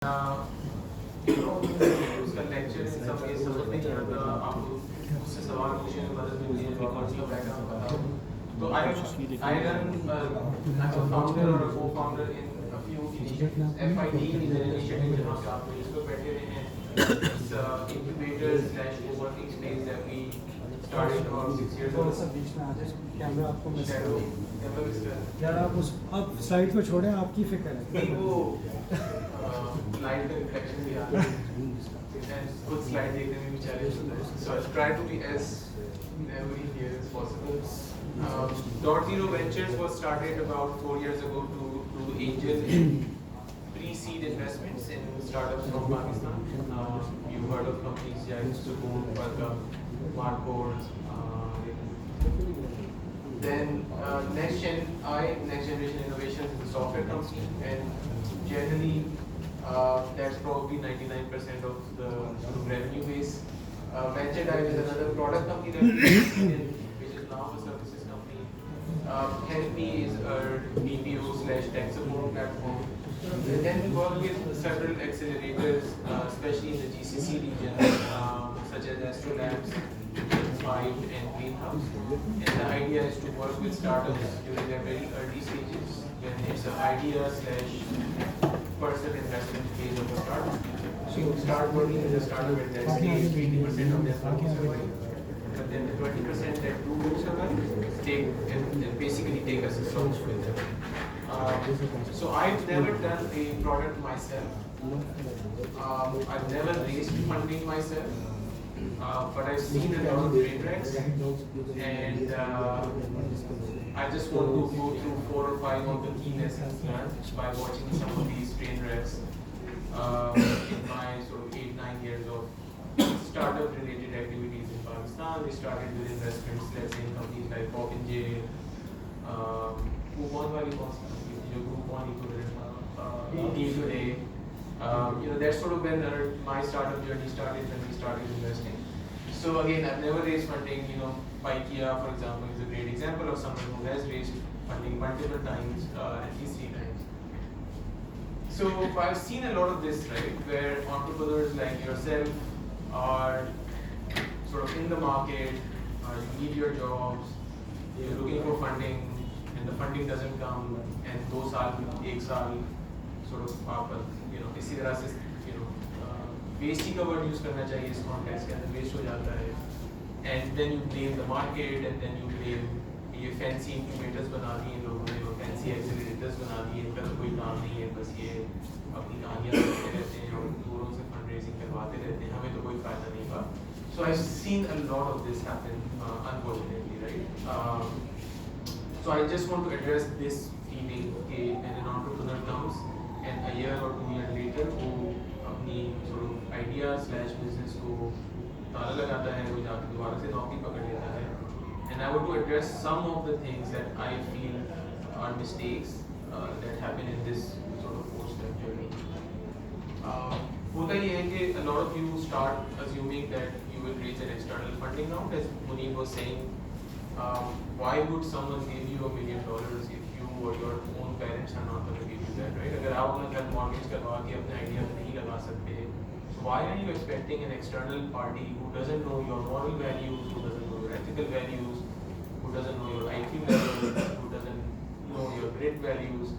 उसका lecture in सब ये समझ नहीं आता आपको उससे सवाल पूछने में मदद मिलती है रिकॉर्ड का बैकग्राउंड बताओ तो I run I'm a founder or a co-founder in a few initiatives. FID is an initiative जहाँ पे आप इस पर बैठे रहे हैं. It's incubator slash co-working space that we started about 6 years ago. Camera आपको मिस कर कैमरा मिस कर यार आप स्लाइड को छोड़ें आपकी फिक्र है नहीं वो लाइट का रिफ्लेक्शन भी आता है खुद स्लाइड देखने में भी चैलेंज होता है so I'll try to be as every year as possible. .0 Ventures was started about 4 years ago to do angel pre-seed investments in startups from Pakistan. You've heard of companies like Sukoon, Farzal, Marcos. Then Next Generation Innovations is a software company, and generally that's probably 99% of the sort of revenue base. Venture Dive is another product company that we created, which is now a services company. Help Me is a BPO / tech support platform. And then we work with several accelerators, especially in the GCC region, such as Astrolabs, Five, and Greenhouse. And the idea is to work with startups during their very early stages, when it's an idea / personal investment phase of a startup. So you start working with a startup at that stage, 80% of their funding survive. But then the 20% that do survive, basically take us a source with them. So I've never done a product myself. I've never raised funding myself. But I've seen a lot of train wrecks, and I just want to go through 4 or 5 of the key lessons learned by watching some of these train wrecks in my sort of 8-9 years of startup related activities in Pakistan. We started with investments, let's say in companies like Pop and J, Coupon wali kaun si company thi jo Coupon Day to Day. That's sort of when my startup journey started, when we started investing. So again, I've never raised funding. Ikea, for example, is a great example of someone who has raised funding multiple times, at least 3 times. So I've seen a lot of this, right, where entrepreneurs like yourself are sort of in the market, you need your jobs, you're looking for funding, and the funding doesn't come, and 2 साल, 1 साल, sort of आप इसी तरह से waste ही का word use करना चाहिए इस कॉन्टेक्स्ट के अंदर वेस्ट हो जाता है and then you blame the market and then you blame ये फैंसी इंक्यूबेटर्स बना दिए इन लोगों ने फैंसी एक्सेलरेटर्स बना दिए इनका तो कोई काम नहीं है बस ये अपनी कहानियाँ करते रहते हैं और दूरों से फंड रेजिंग करवाते रहते हैं हमें तो कोई फायदा नहीं हुआ so I seen a lot of this happen unfortunately right so I just want to address this feeling कि when an entrepreneur comes and a year or 2 years later वो अपनी sort of idea / business को ताला लगाता है वो जाकर दोबारा से नौकरी पकड़ लेता है and I want to address some of the things that I feel are mistakes that happen in this sort of post-step journey. होता ये है कि a lot of you start assuming that you will raise an external funding round as Munib was saying. Why would someone give you $1 million if you or your own parents are not going to give you that, right? अगर आप अपना घर mortgage करवा के अपने idea में नहीं लगा सकते, so why are you expecting an external party who doesn't know your moral values, who doesn't know your ethical values, who doesn't know your IQ level, who doesn't know your grit values?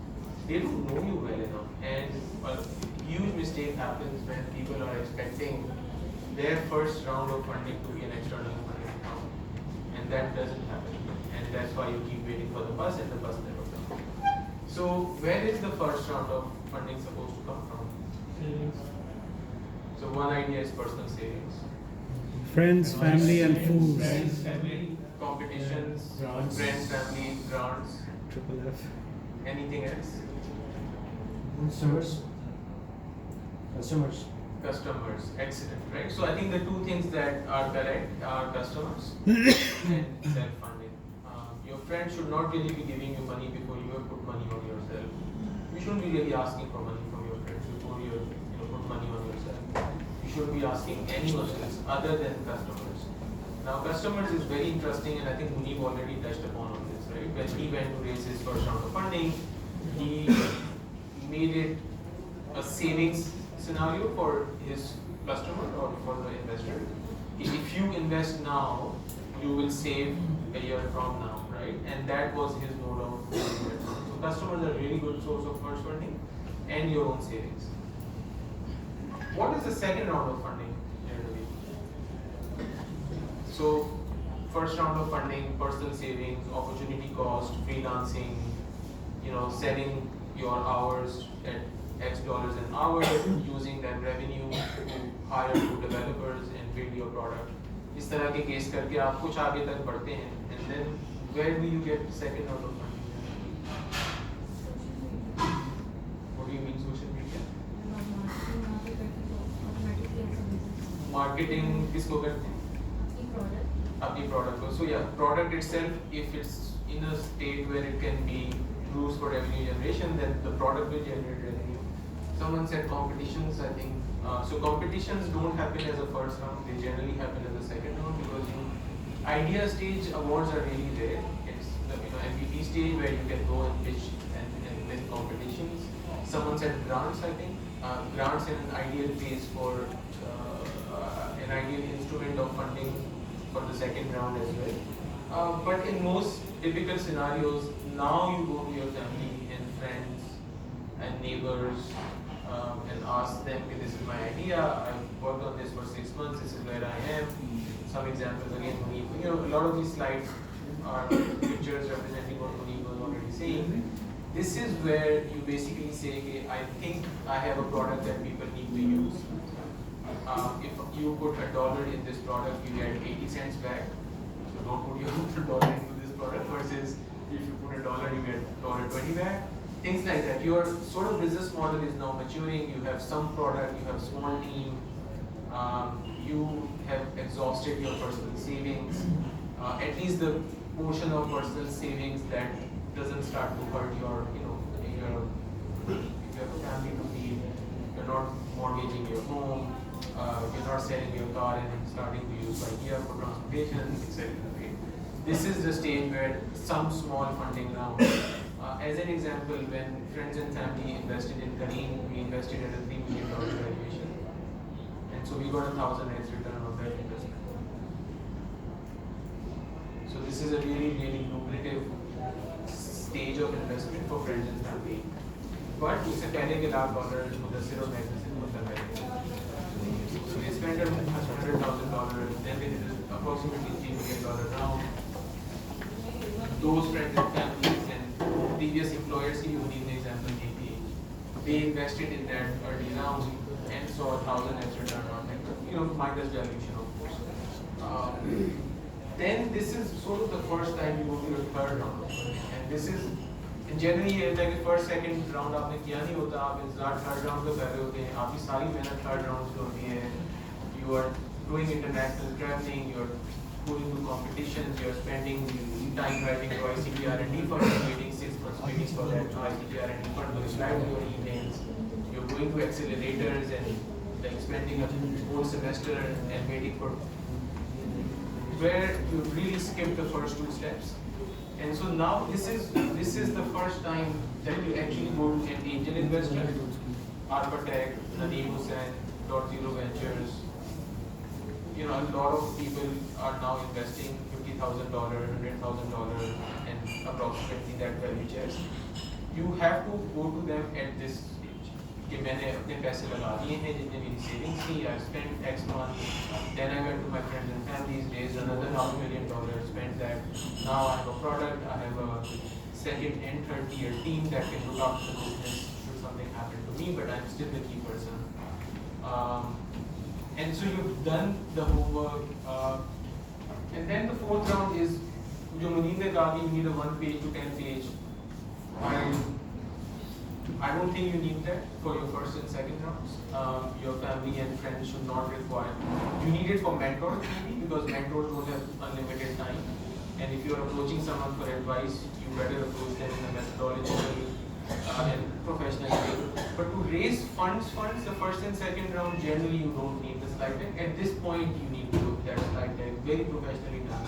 They don't know you well enough, and a huge mistake happens when people are expecting their first round of funding to be an external funding round, and that doesn't happen, and that's why you keep waiting for the bus and the bus never comes. So where is the first round of funding supposed to come from? savings So one idea is personal savings. friends family and fools Friends, family, competitions, Grants. friends, family, grants, triple F anything else? Customers. Customers, excellent, right? So I think the 2 things that are correct are customers and self-funding. Your friends should not really be giving you money before you have put money on yourself. You shouldn't be really asking for money from your friends before you put money on yourself. You should be asking anyone else other than customers. Now customers is very interesting, and I think Munib already touched upon on this, right? When he went to raise his first round of funding, he made it a savings scenario for his customer or for the investor. If you invest now, you will save a year from now, right? And that was his mode of doing it. So customers are really good source of first funding and your own savings. What is the second round of funding generally? So first round of funding, personal savings, opportunity cost, freelancing, selling your hours at X dollars an hour, using that revenue to hire two developers and build your product. इस तरह के case करके आप कुछ आगे तक बढ़ते हैं, and then where do you get second round of funding? What do you mean social media? Marketing किसको करते हैं? अपनी product को. So yeah, product itself, if it's in a state where it can be used for revenue generation, then the product will generate revenue. Someone said competitions, I think. So competitions don't happen as a first round, they generally happen as a second round because idea stage awards are really rare. It's the MVP stage where you can go and pitch and win competitions. Someone said grants, I think. Grants in an ideal phase for an ideal instrument of funding for the second round as well. But in most typical scenarios, now you go to your family and friends and neighbors and ask them, okay, this is my idea, I've worked on this for 6 months, this is where I am. Some examples again, a lot of these slides are pictures representing what Munib was already saying. This is where you basically say, okay, I think I have a product that people need to use. If you put $1 in this product, you get 80 cents back. So don't put your $1 into this product versus if you put $1, you get $1.20 back. Things like that. Your sort of business model is now maturing. You have some product, you have small team, you have exhausted your personal savings. At least the portion of personal savings that doesn't start to hurt your, if you have a family to feed, you're not mortgaging your home, you're not selling your car and starting to use IKEA for transportation, etc. Right? This is the stage where some small funding round. As an example, when friends and family invested in Kareem, we invested at a $3 million valuation. And so we got 1,000x return on that investment. So this is a really, really lucrative stage of investment for friends and family. But उससे पहले के $1,00,000 मुदस्सिर और magazine से मतलब है. So they spent $100,000, then they did approximately $3 million round. Those friends and families and previous employers, you need the example maybe, they invested in that early round and saw 1,000x return on it, minus dilution of course. Then this is sort of the first time you go to your third round, and this is generally like first, second round आपने किया नहीं होता, आप इंतजार third round पे कर रहे होते हैं, आपकी सारी मेहनत third round से होती है, you are doing international traveling, you are going to competitions, you are spending time writing to ICT R&D fund, waiting 6 months meetings for that ICT R&D fund to reply to your emails, you're going to accelerators and like spending a whole semester and waiting for where you really skip the first 2 steps. And so now this is the first time that you actually go to an angel investor, Architect, Nadeem Hussain, .0 Ventures. A lot of people are now investing $50,000, $100,000, and approximately that value chest. You have to go to them at this stage. कि मैंने अपने पैसे लगा दिए हैं, जितने मेरी savings थी, I spent X month, then I went to my friends and families, raised another $500,000, spent that. Now I have a product, I have a second and third tier team that can look after the business should something happen to me, but I'm still the key person. And so you've done the homework, and then the fourth round is, जो मुनीर ने कहा कि you need a 1 page to 10 page. I don't think you need that for your first and second rounds. Your family and friends should not require. You need it for mentors maybe, because mentors don't have unlimited time. And if you are approaching someone for advice, you better approach them in a methodological and professional way. But to raise funds, the first and second round, generally you don't need the slide deck. At this point, you need to look at slide deck, very professionally done.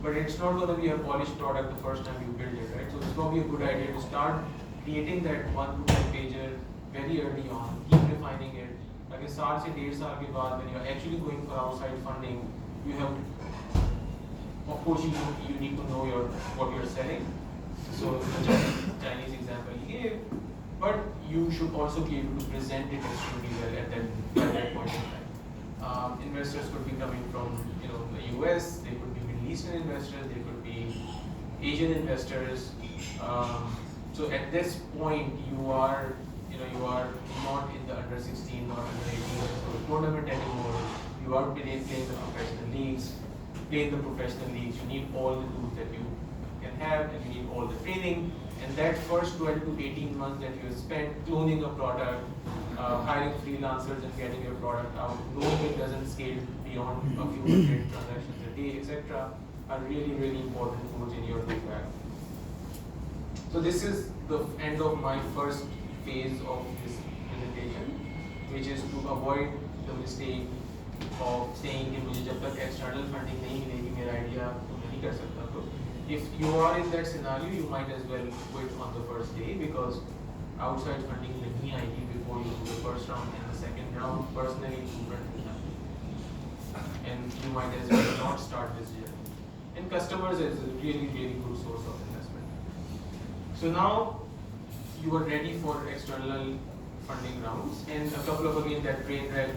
But it's not going to be a polished product the first time you build it, right? So it's probably a good idea to start creating that 1 to 10 pager very early on, keep refining it, कि साल से 1.5 साल के बाद when you are actually going for outside funding, you have, of course, you need to know what you're selling. So the Chinese example he gave, but you should also be able to present it extremely well at that point in time. Investors could be coming from the US, they could be Middle Eastern investors, they could be Asian investors. So at this point, you are not in the under 16, not under 18 tournament anymore. You are playing the professional leagues. Playing the professional leagues, you need all the tools that you can have, and you need all the training. And that first 12 to 18 months that you have spent cloning a product, hiring freelancers and getting your product out, knowing it doesn't scale beyond a few hundred transactions a day, etc., are really, really important tools in your tool bag. So this is the end of my first phase of this presentation, which is to avoid the mistake of saying कि मुझे जब तक external funding नहीं मिलेगी मेरा idea तो नहीं कर सकता. तो if you are in that scenario, you might as well quit on the first day, because outside funding नहीं आएगी before you do the first round and the second round. Personally, and you might as well not start this year. And customers is a really, really good source of investment. So now you are ready for external funding rounds, and a couple of that train wreck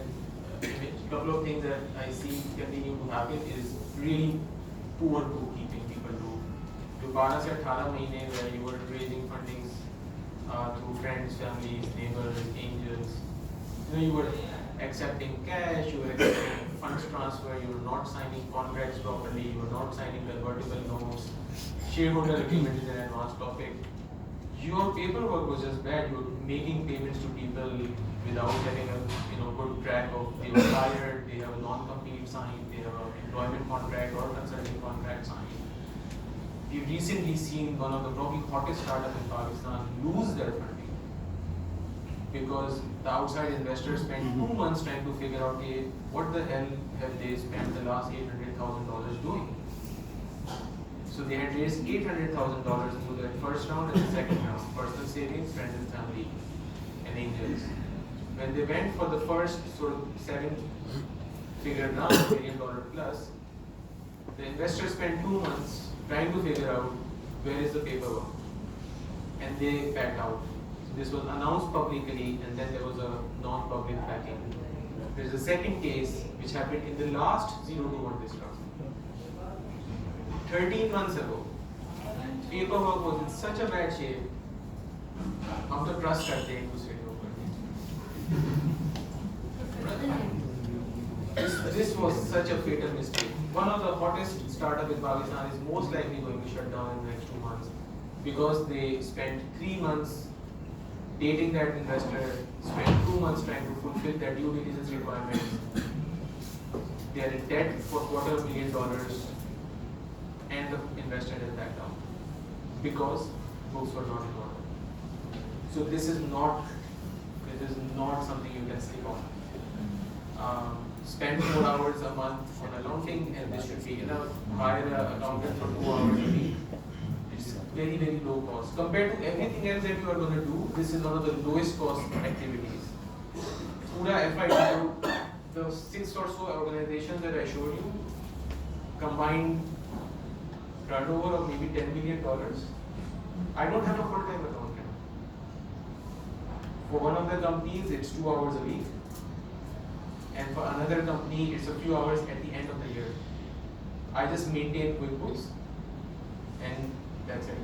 image, couple of things that I see continue to happen is really poor bookkeeping people do. To 12 से 18 महीने where you were raising fundings through friends, families, neighbors, angels, you were accepting cash, you were accepting funds transfer, you were not signing contracts properly, you were not signing convertible notes, shareholder agreement is an advanced topic. Your paperwork was just bad. You were making payments to people without having a good track of they were hired, they have a non-compete signed, they have an employment contract or consulting contract signed. We've recently seen one of the probably hottest startups in Pakistan lose their funding because the outside investors spent 2 months trying to figure out what the hell have they spent the last $800,000 doing. So they had raised $800,000 through the first round and the second round, personal savings, friends and family, and angels. When they went for the first sort of 7-figure round, $1 million plus, the investors spent 2 months trying to figure out where is the paperwork, and they backed out. So this was announced publicly, and then there was a non-public backing. There's a second case which happened in the last 0 to 1 discount. 13 months ago, paperwork was in such a bad shape, हम तो trust करते हैं एक दूसरे के ऊपर. This was such a fatal mistake. One of the hottest startup in Pakistan is most likely going to shut down in the next 2 months because they spent 3 months dating that investor, spent 2 months trying to fulfill their due diligence requirements. They are in debt for $250,000. And the investor has backed down because books were not in order. So this is not something you can sleep on. Spend 4 hours a month on accounting, and this should be enough. Hire an accountant for 2 hours a week. It's very, very low cost compared to everything else that you are going to do. This is one of the lowest cost activities. Pura FID, the 6 or so organizations that I showed you combined turnover of maybe $10 million. I don't have a full-time accountant. For one of the companies, it's 2 hours a week. And for another company, it's a few hours at the end of the year. I just maintain QuickBooks, and that's it.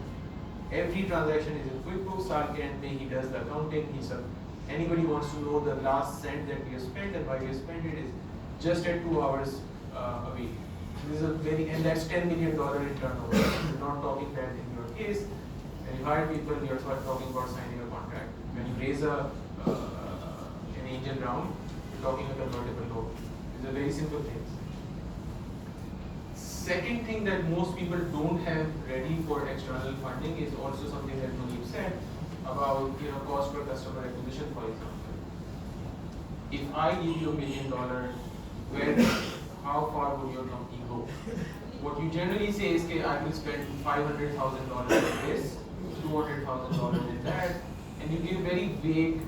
Every transaction is in QuickBooks. Saal ke end mein he does the accounting. Anybody wants to know the last cent that we have spent and why we have spent it is just at 2 hours a week. This is and that's $10 million in turnover. You're not talking that in your case. When you hire people, you're talking about signing a contract. When you raise an angel round, you're talking a convertible note. These are very simple things. Second thing that most people don't have ready for external funding is also something that Munib said about cost per customer acquisition, for example. If I give you $1 million, how far would your company go? What you generally say is that I will spend $500,000 in this, $200,000 in that, and you give very vague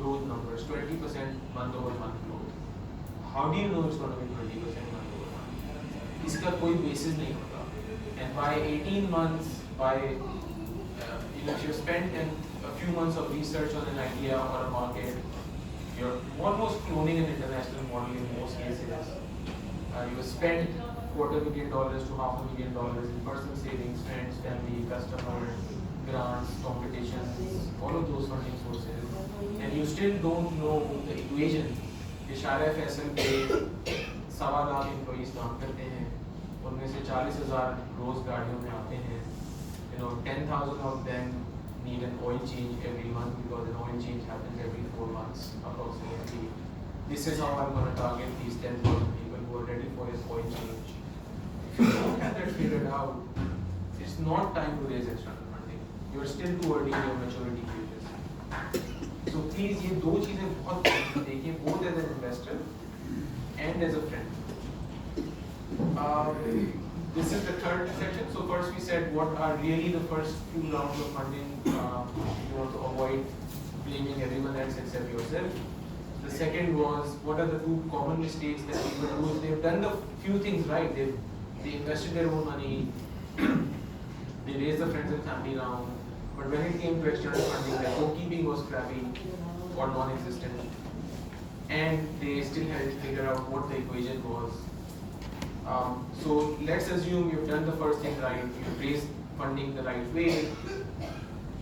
growth numbers, 20% month over month growth. How do you know it's going to be 20% month over month? इसका कोई basis नहीं होता. And by 18 months, by if you spend a few months of research on an idea or a market, you're almost cloning an international model in most cases. You spend $250,000 to $500,000 in personal savings, friends, family, customers, grants, competitions, all of those funding sources, and you still don't know the equation. इशारा फैसल के 1.25 lakh employees काम करते हैं, उनमें से 40,000 रोज गाड़ियों में आते हैं. 10,000 of them need an oil change every month because an oil change happens every 4 months approximately. This is how I'm going to target these 10,000 people who are ready for an oil change. If you don't have that figured out, it's not time to raise external funding. You are still too early in your maturity stages. So please, ये दो चीजें बहुत देखिए, both as an investor and as a friend. This is the third section. So first we said what are really the first few rounds of funding. You want to avoid blaming everyone else except yourself. The second was what are the two common mistakes that people do. They've done the few things right. They invested their own money. They raised the friends and family round. But when it came to external funding, their bookkeeping was crappy or non-existent, and they still had to figure out what the equation was. So let's assume you've done the first thing right, you've raised funding the right way,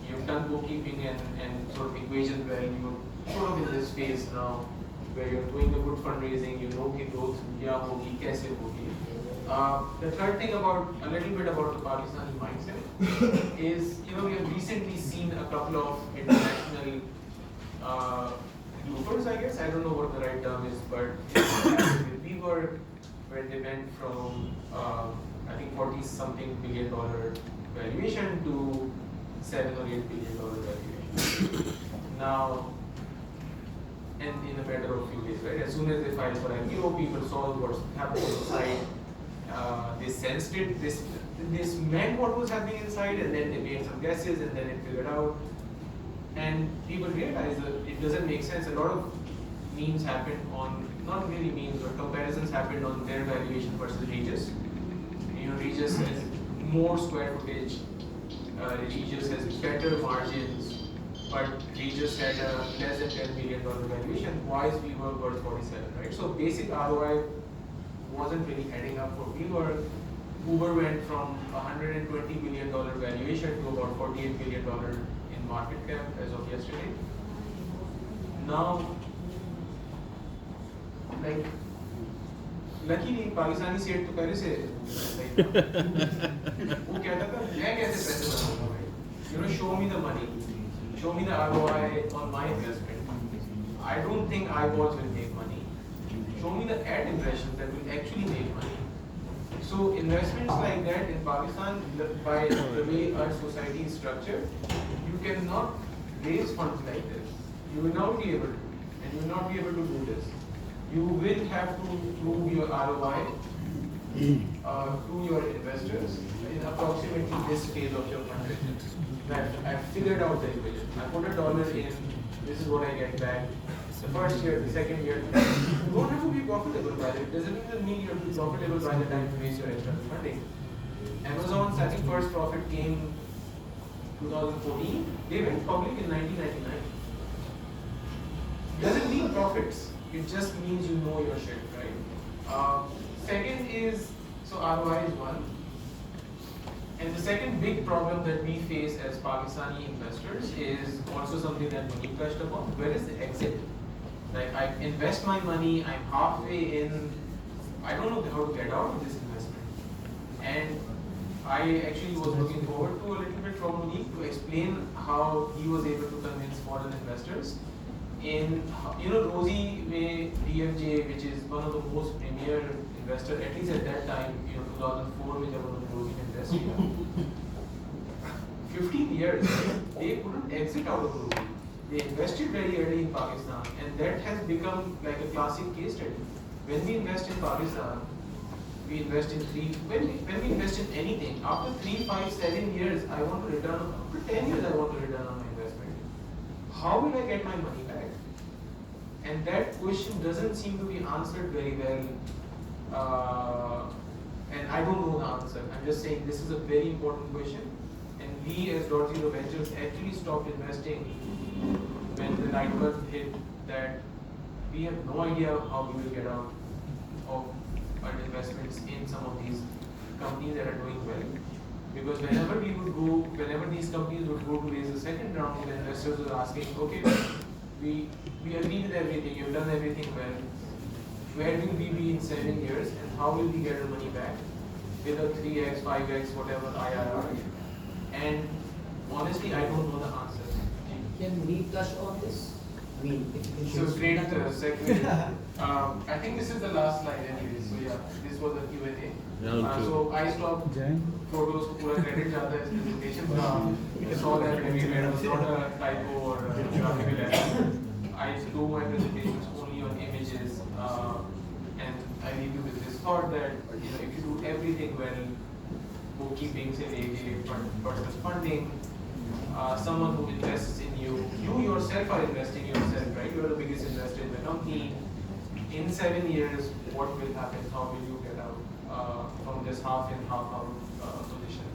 you've done bookkeeping and sort of equation well, you're sort of in this phase now where you're doing a good fundraising, you know कि growth क्या होगी, कैसे होगी. The third thing about, a little bit about the Pakistani mindset is, we have recently seen a couple of international bloopers, I guess, I don't know what the right term is, but we were when they went from I think $40-something billion valuation to $7 or $8 billion valuation. Now, and in a matter of few days, right? As soon as they filed for IPO, people saw what's happening inside. They sensed it. This meant what was happening inside, and then they made some guesses, and then it figured out. And people realized that it doesn't make sense. A lot of memes happened on, not really memes, but comparisons happened on their valuation versus Regis. Regis has more square footage, Regis has better margins, but Regis had a less than $10 billion valuation, why is WeWork worth 47, right? So basic ROI wasn't really adding up for WeWork. Uber went from $120 billion valuation to about $48 billion in market cap as of yesterday. Now, luckily Pakistani सेठ तो पहले से वो कहता था मैं कैसे पैसे बनाऊंगा भाई, show me the money, show me the ROI on my investment. I don't think eyeballs will make money. Show me the ad impressions that will actually make money. So investments like that in Pakistan, by the way our society is structured, you cannot raise funds like this. You will not be able to, and you will not be able to do this. You will have to prove your ROI to your investors in approximately this phase of your fundraising. That I've figured out the equation. I put $1 in, this is what I get back. The first year, the second year, you don't have to be profitable by it. It doesn't even mean you have to be profitable by the time you raise your external funding. Amazon's, I think, first profit came 2014. They went public in 1999. Doesn't mean profits. It just means you know your shit, right? Second is, so ROI is one. And the second big problem that we face as Pakistani investors is also something that Monique touched upon. Where is the exit? Like, I invest my money, I'm halfway in, I don't know how to get out of this investment. And I actually was looking forward to a little bit from Monique to explain how he was able to convince foreign investors in, Rosie May DFJ, which is one of the most premier investor, at least at that time, 2004, which was the Rosie industry. 15 years, they couldn't exit out of Rosie. They invested very early in Pakistan, and that has become like a classic case study. When we invest in Pakistan, we invest in when we invest in anything, after 3, 5, 7 years, I want to return, after 10 years, I want to return on my investment. How will I get my money back? And that question doesn't seem to be answered very well. And I don't know the answer. I'm just saying this is a very important question. And we as .0 Ventures actually stopped investing when the night month hit that we have no idea how we will get out of our investments in some of these companies that are doing well. Because whenever these companies would go to raise the second round, the investors were asking, okay, we agree with everything, you've done everything well. Where will we be in 7 years and how will we get our money back with a 3x, 5x, whatever IRR? And honestly, I don't know the answer. Can we touch on this? I mean, if you can So show great that. segue. I think this is the last slide anyway. So yeah, this was the Q&A. So I stopped Jai. photos को पूरा credit जाता है इस presentation का. It's all that everywhere. It was not a typo or a graphical error. I do my presentations only on images, and I leave you with this thought that if you do everything well, bookkeeping, say personal funding, someone who invests in you, you yourself are investing yourself, right? You are the biggest investor in the company. In 7 years, what will happen? How will you get out from this half in, half out position?